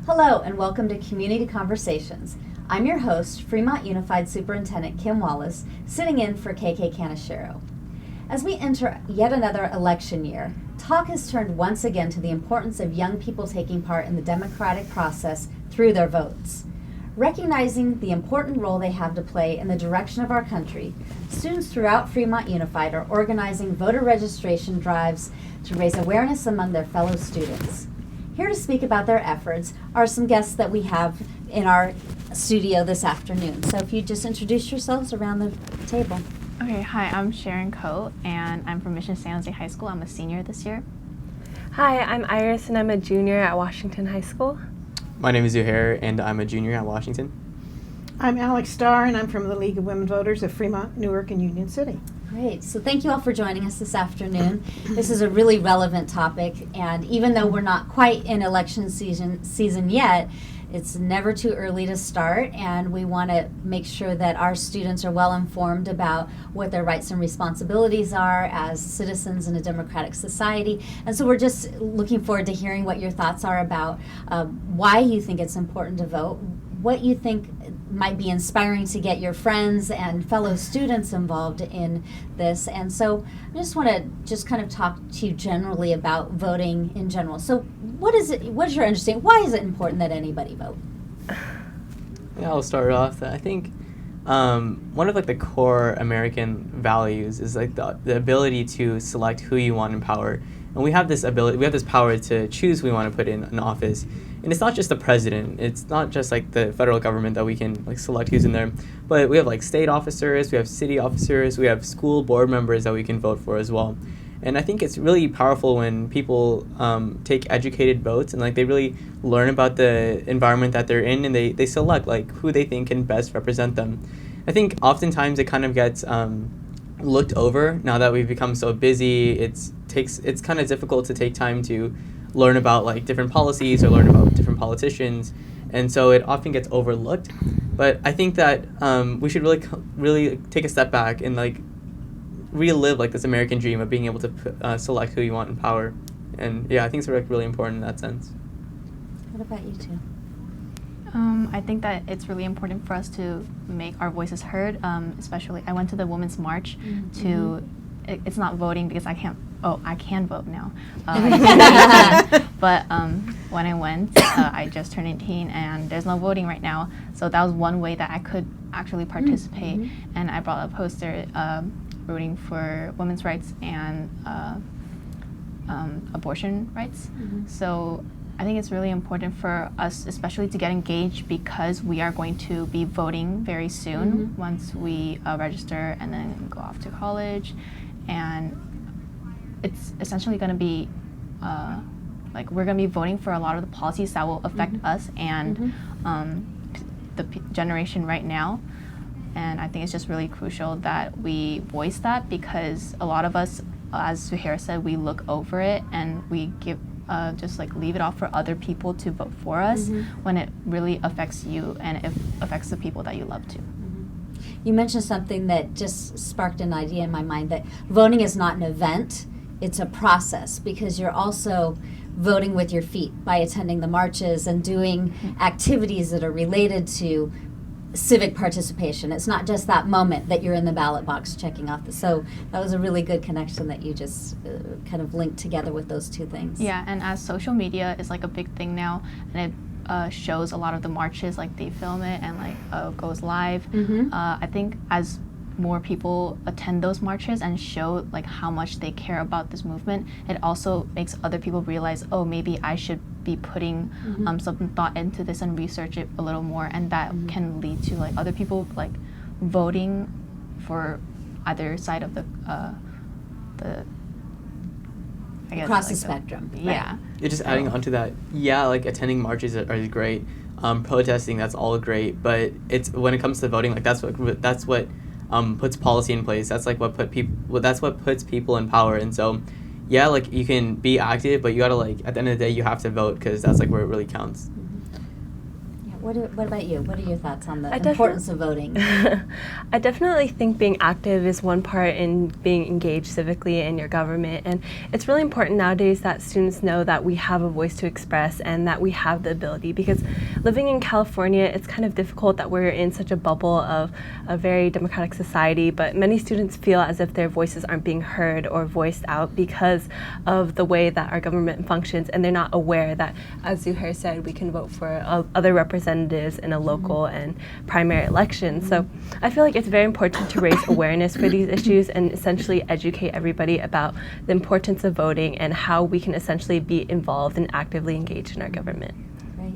Hello and welcome to Community Conversations. I'm your host, Fremont Unified Superintendent Kim Wallace, sitting in for KK Canishero. As we enter yet another election year, talk has turned once again to the importance of young people taking part in the democratic process through their votes. Recognizing the important role they have to play in the direction of our country, students throughout Fremont Unified are organizing voter registration drives to raise awareness among their fellow students. Here to speak about their efforts are some guests that we have in our studio this afternoon. So if you just introduce yourselves around the table. Okay, hi, I'm Sharon Coe, and I'm from Mission San Jose High School. I'm a senior this year. Hi, I'm Iris, and I'm a junior at Washington High School. My name is Zuhair, and I'm a junior at Washington. I'm Alex Starr, and I'm from the League of Women Voters of Fremont, Newark, and Union City. Great. So thank you all for joining us this afternoon. This is a really relevant topic, and even though we're not quite in election season yet, it's never too early to start, and we want to make sure that our students are well informed about what their rights and responsibilities are as citizens in a democratic society. And so we're just looking forward to hearing what your thoughts are about why you think it's important to vote, what you think might be inspiring to get your friends and fellow students involved in this. And so I just want to just kind of talk to you generally about voting in general. So what is your understanding? Why is it important that anybody vote? Yeah, I'll start off. I think one of the core American values is the ability to select who you want in power. And we have this power to choose who we want to put in an office. And it's not just the president. It's not just the federal government that we can select who's in there. But we have state officers, we have city officers, we have school board members that we can vote for as well. And I think it's really powerful when people take educated votes and they really learn about the environment that they're in, and they select who they think can best represent them. I think oftentimes it kind of gets looked over now that we've become so busy. It's kind of difficult to take time to learn about different policies or learn about different politicians, and so it often gets overlooked. But I think that we should really take a step back and relive this American dream of being able to select who you want in power. And yeah, I think it's really important in that sense. What about you two? I think that it's really important for us to make our voices heard, especially I went to the Women's March it's not voting because I can vote now. But when I went, I just turned 18 and there's no voting right now. So that was one way that I could actually participate. And I brought a poster rooting for women's rights and abortion rights. So I think it's really important for us, especially to get engaged, because we are going to be voting very soon once we register and then go off to college. And it's essentially going to be we're going to be voting for a lot of the policies that will affect us and the generation right now. And I think it's just really crucial that we voice that, because a lot of us, as Zuhair said, we look over it and we give just leave it off for other people to vote for us when it really affects you and it affects the people that you love too. You mentioned something that just sparked an idea in my mind, that voting is not an event, it's a process, because you're also voting with your feet by attending the marches and doing activities that are related to civic participation. It's not just that moment that you're in the ballot box checking off. So that was a really good connection that you just kind of linked together with those two things. Yeah, and as social media is a big thing now, and it shows a lot of the marches, they film it and goes live. I think as more people attend those marches and show how much they care about this movement, it also makes other people realize, oh, maybe I should be putting some thought into this and research it a little more, and that can lead to other people voting for either side of the I guess across the spectrum. Yeah. You're just adding on to that. Yeah, attending marches are great. Protesting, that's all great. But it's when it comes to voting, that's what puts policy in place. That's what puts people in power. And so, yeah, you can be active, but you gotta at the end of the day, you have to vote, because that's where it really counts. Yeah, What about you? What are your thoughts on the I importance of voting? I definitely think being active is one part in being engaged civically in your government, and it's really important nowadays that students know that we have a voice to express and that we have the ability, because living in California, it's kind of difficult that we're in such a bubble of a very democratic society, but many students feel as if their voices aren't being heard or voiced out because of the way that our government functions, and they're not aware that, as Zuhair said, we can vote for other representatives in a local and primary election. So I feel like it's very important to raise awareness for these issues and essentially educate everybody about the importance of voting and how we can essentially be involved and actively engaged in our government. Right.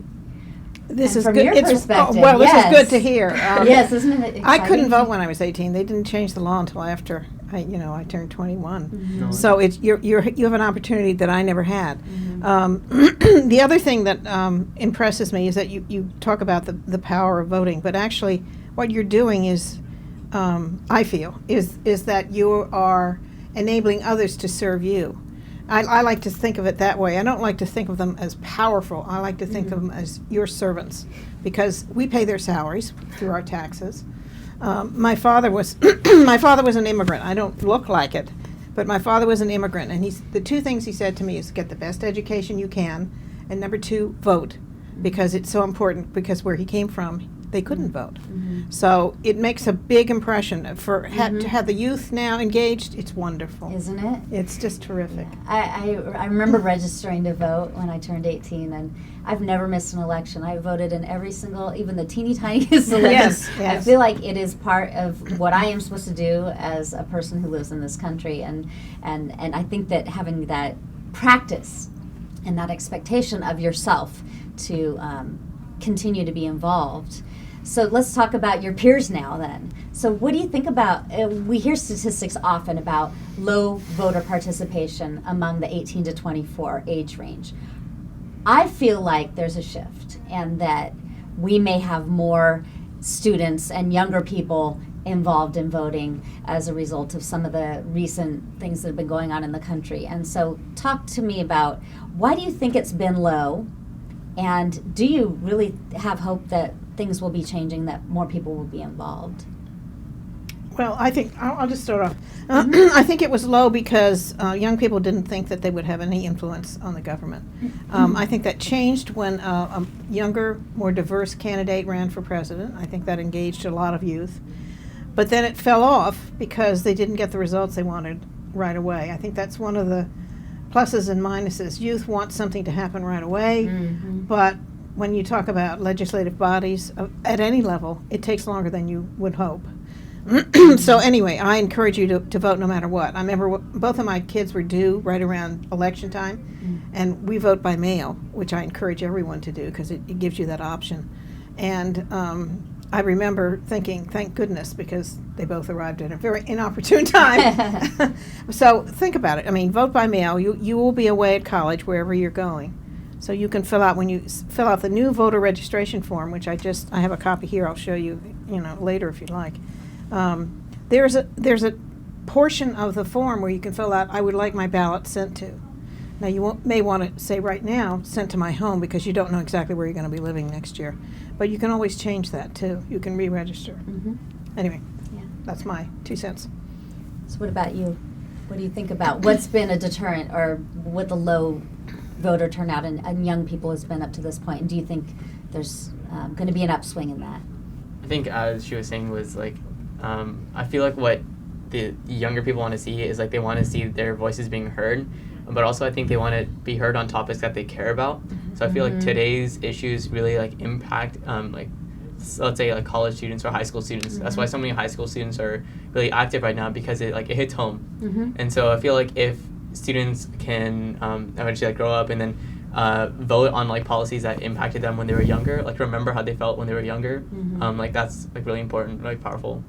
This And is from good. your perspective, well, this yes. is good to hear. Yes, isn't it exciting? I couldn't vote when I was 18. They didn't change the law until after I turned 21. No. So it's you have an opportunity that I never had. The other thing that impresses me is that you talk about the power of voting, but actually what you're doing is, I feel, is that you are enabling others to serve you. I like to think of it that way. I don't like to think of them as powerful. I like to think of them as your servants, because we pay their salaries through our taxes. My father was an immigrant. I don't look like it, but my father was an immigrant, and the two things he said to me is get the best education you can, and number two, vote, because it's so important, because where he came from, they couldn't vote. So it makes a big impression. To have the youth now engaged, it's wonderful. Isn't it? It's just terrific. I remember registering to vote when I turned 18, and I've never missed an election. I voted in every single, even the teeny tiniest election. Yes, I yes. feel like it is part of what I am supposed to do as a person who lives in this country, and I think that having that practice and that expectation of yourself to continue to be involved. So let's talk about your peers now then. So what do you think about, we hear statistics often about low voter participation among the 18 to 24 age range. I feel like there's a shift, and that we may have more students and younger people involved in voting as a result of some of the recent things that have been going on in the country. And so talk to me about, why do you think it's been low? And do you really have hope that things will be changing, that more people will be involved? Well, I think I'll just start off. I think it was low because young people didn't think that they would have any influence on the government. I think that changed when a younger, more diverse candidate ran for president. I think that engaged a lot of youth. But then it fell off because they didn't get the results they wanted right away. I think that's one of the pluses and minuses. Youth want something to happen right away, but when you talk about legislative bodies at any level, it takes longer than you would hope. So anyway, I encourage you to vote no matter what. I remember both of my kids were due right around election time, and we vote by mail, which I encourage everyone to do because it gives you that option. And I remember thinking, thank goodness, because they both arrived at a very inopportune time. So think about it. I mean, vote by mail. You will be away at college wherever you're going. So you can fill out, when you fill out the new voter registration form, which I have a copy here. I'll show you, later if you'd like. There's a portion of the form where you can fill out, I would like my ballot sent to. Now you may want to say right now, sent to my home, because you don't know exactly where you're going to be living next year. But you can always change that too. You can re-register. Anyway, that's my 2 cents. So what about you? What do you think about what's been a deterrent, or what the low voter turnout and young people has been up to this point? And do you think there's going to be an upswing in that? I think, as she was saying, was like, I feel like what the younger people want to see is like they want to see their voices being heard, but also I think they want to be heard on topics that they care about. So I feel like today's issues really like impact let's say like college students or high school students. That's why so many high school students are really active right now, because it hits home. And so I feel like if students can eventually grow up and then vote on like policies that impacted them when they were younger, like remember how they felt when they were younger, that's like really important, really powerful.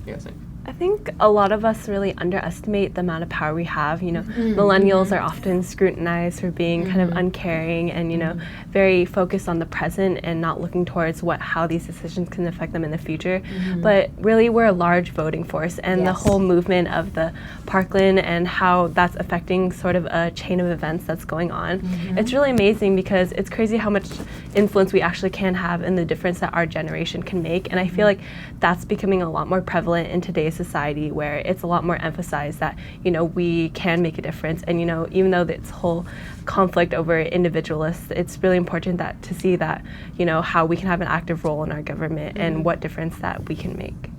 Yeah, same. I think a lot of us really underestimate the amount of power we have. Millennials are often scrutinized for being kind of uncaring and, very focused on the present and not looking towards how these decisions can affect them in the future. But really, we're a large voting force, and the whole movement of the Parkland and how that's affecting sort of a chain of events that's going on. It's really amazing, because it's crazy how much influence we actually can have and the difference that our generation can make. And I feel like that's becoming a lot more prevalent in today's society, where it's a lot more emphasized that, you know, we can make a difference. And, you know, even though this whole conflict over individualists, it's really important that to see that, you know, how we can have an active role in our government and what difference that we can make.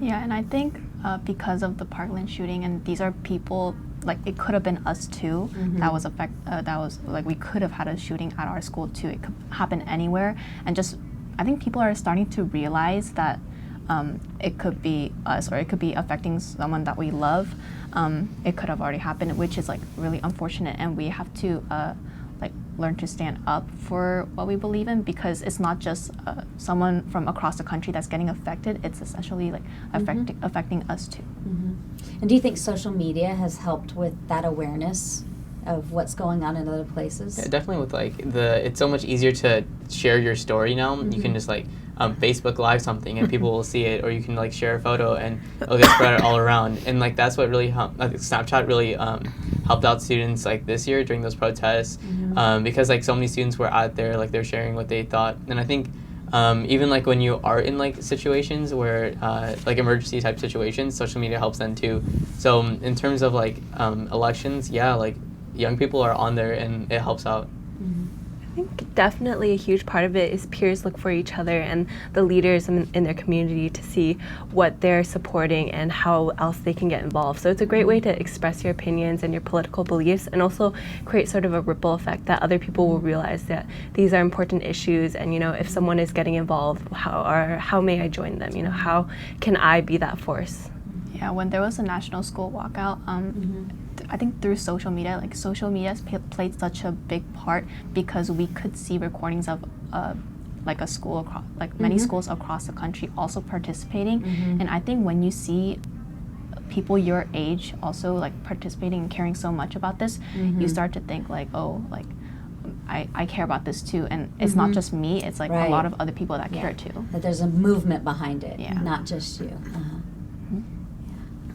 Yeah, and I think because of the Parkland shooting, and these are people, like, it could have been us too. That was like, we could have had a shooting at our school too. It could happen anywhere, and just I think people are starting to realize that it could be us, or it could be affecting someone that we love. It could have already happened, which is like really unfortunate, and we have to like learn to stand up for what we believe in, because it's not just someone from across the country that's getting affected. It's essentially like affecting us too. And do you think social media has helped with that awareness of what's going on in other places? Yeah, definitely. With like it's so much easier to share your story now. You can just like Facebook Live something and people will see it, or you can like share a photo and it'll get spread all around. And like that's what really helped. Snapchat really helped out students like this year during those protests, because like so many students were out there, like they're sharing what they thought. And I think even like when you are in like situations where like emergency type situations, social media helps then too. So in terms of like elections, yeah, like young people are on there and it helps out. I think definitely a huge part of it is peers look for each other and the leaders in their community to see what they're supporting and how else they can get involved. So it's a great way to express your opinions and your political beliefs, and also create sort of a ripple effect that other people will realize that these are important issues, and, you know, if someone is getting involved, how may I join them? You know, how can I be that force? Yeah, when there was a national school walkout, I think through social media, like social media has played such a big part, because we could see recordings of like a school across, like many schools across the country also participating. And I think when you see people your age also like participating and caring so much about this, you start to think like, oh, like I care about this too, and it's not just me, it's like a lot of other people that care too. That there's a movement behind it, Yeah. not just you.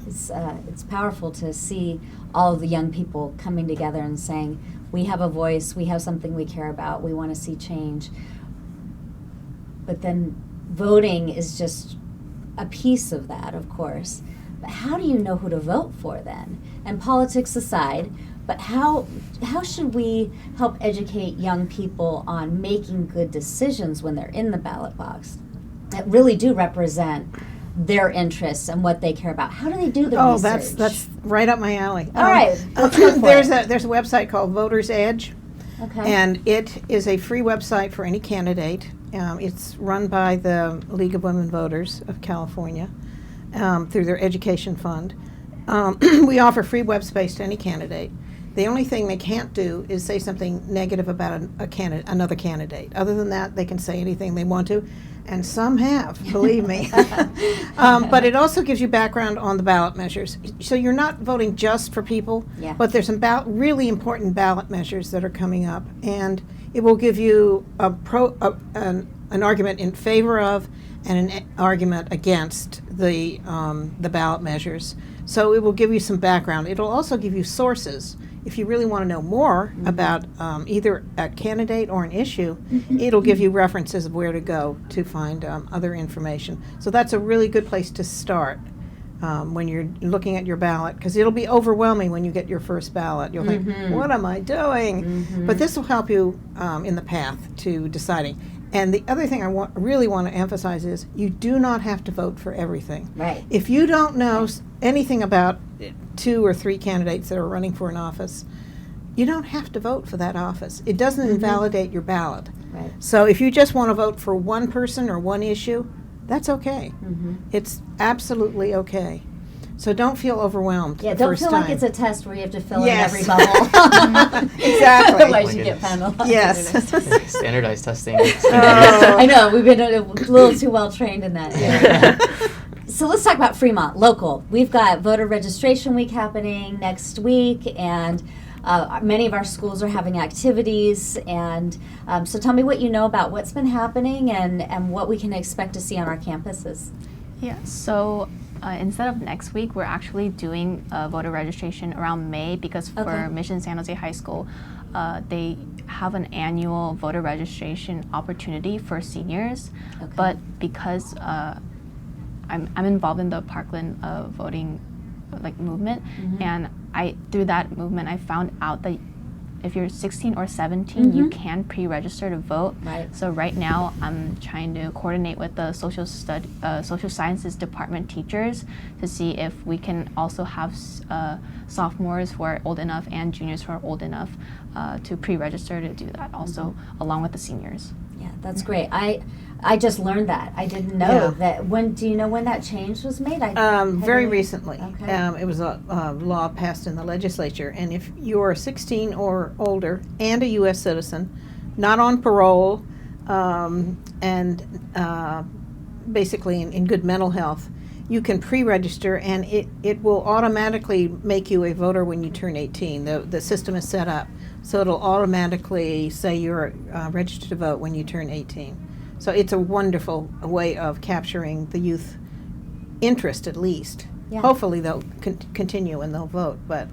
It's powerful to see all of the young people coming together and saying, we have a voice, we have something we care about, we want to see change. But then voting is just a piece of that, of course. But how do you know who to vote for then? And politics aside, but how should we help educate young people on making good decisions when they're in the ballot box that really do represent their interests and what they care about? How do they do the research? That's right up my alley. All right, let's go for there's it. a website called Voters Edge, and it is a free website for any candidate. It's run by the League of Women Voters of California through their education fund. We offer free web space to any candidate. The only thing they can't do is say something negative about another candidate. Other than that, they can say anything they want to, and some have, believe me. But it also gives you background on the ballot measures. So you're not voting just for people, but there's some really important ballot measures that are coming up, and it will give you an argument in favor of and an argument against the ballot measures. So it will give you some background. It'll also give you sources. If you really want to know more about either a candidate or an issue, it'll give you references of where to go to find other information. So that's a really good place to start when you're looking at your ballot, because it'll be overwhelming when you get your first ballot. You'll think, what am I doing? But this will help you in the path to deciding. And the other thing I really want to emphasize is you do not have to vote for everything. Right. If you don't know anything about 2 or 3 candidates that are running for an office, you don't have to vote for that office. It doesn't invalidate your ballot. Right. So if you just want to vote for one person or one issue, that's okay. It's absolutely okay. So don't feel overwhelmed. Yeah, the don't first feel time. like it's a test where you have to fill Yes. in every bubble. Exactly. Otherwise Oh you my get penalized. Yes. Standardized testing. I know, we've been a little too well trained in that area. So let's talk about Fremont, local. We've got voter registration week happening next week, and many of our schools are having activities. And so tell me what you know about what's been happening and what we can expect to see on our campuses. Yeah, so instead of next week, we're actually doing voter registration around May, because for Mission San Jose High School, they have an annual voter registration opportunity for seniors, Okay. but because I'm involved in the Parkland voting movement, Mhm. and through that movement I found out that if you're 16 or 17, you Mhm. can pre-register to vote. Right. So right now, I'm trying to coordinate with the social sciences department teachers to see if we can also have sophomores who are old enough and juniors who are old enough to pre-register to do that also, along with the seniors. Yeah, that's great. I just learned that. I didn't know Yeah. that. Do you know when that change was made? Very recently. Okay. It was a law passed in the legislature, and if you're 16 or older and a U.S. citizen, not on parole, and basically in good mental health, you can pre-register, and it will automatically make you a voter when you turn 18. The system is set up, so it'll automatically say you're registered to vote when you turn 18. So it's a wonderful way of capturing the youth interest, at least. Yeah. Hopefully they'll continue and they'll vote, but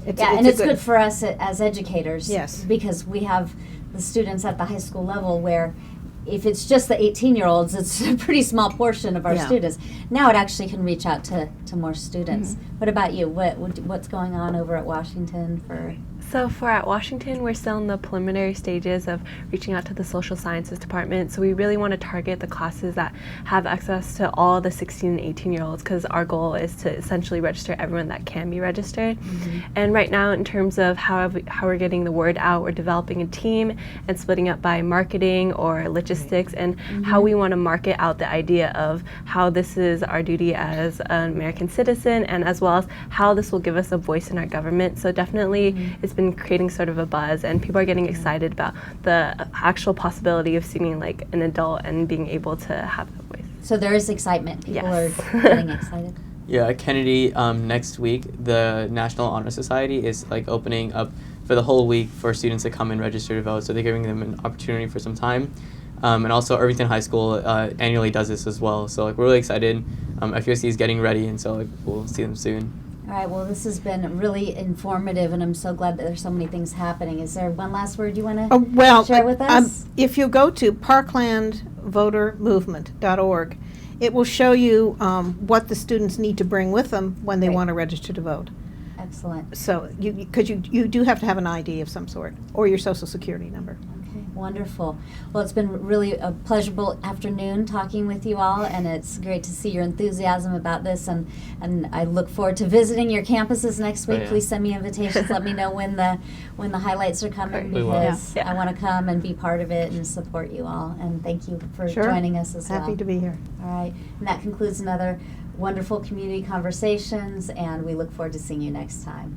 it's It's a good for us as educators. Yes. Because we have the students at the high school level where if it's just the 18-year-olds, it's a pretty small portion of our Yeah. students. Now it actually can reach out to more students. What about you? What's going on over at Washington for? So for at Washington, we're still in the preliminary stages of reaching out to the social sciences department. So we really want to target the classes that have access to all the 16 and 18-year-olds, because our goal is to essentially register everyone that can be registered. And right now, in terms of how we're getting the word out, we're developing a team and splitting up by marketing or logistics, and how we want to market out the idea of how this is our duty as an American citizen, and as well as how this will give us a voice in our government. So definitely it's been creating sort of a buzz, and people are getting excited about the actual possibility of seeming like an adult and being able to have that voice. So there is excitement. People Yes. are getting excited. Yeah, at Kennedy, next week, the National Honor Society is opening up for the whole week for students to come and register to vote. So they're giving them an opportunity for some time. And also Irvington High School annually does this as well. So we're really excited. FUSC is getting ready, and so we'll see them soon. All right, well, this has been really informative, and I'm so glad that there's so many things happening. Is there one last word you want to share with us? If you go to parklandvotermovement.org, it will show you what the students need to bring with them when they Great. want to register to vote. Excellent. So, because you do have to have an ID of some sort, or your social security number. Okay, wonderful. Well, it's been really a pleasurable afternoon talking with you all, and it's great to see your enthusiasm about this, and I look forward to visiting your campuses next week. Oh, yeah. Please send me invitations. Let me know when the highlights are coming, We will. because Yeah. I want to come and be part of it and support you all. And thank you for Sure. joining us as well. Happy to be here. All right, and that concludes another wonderful community conversations, and we look forward to seeing you next time.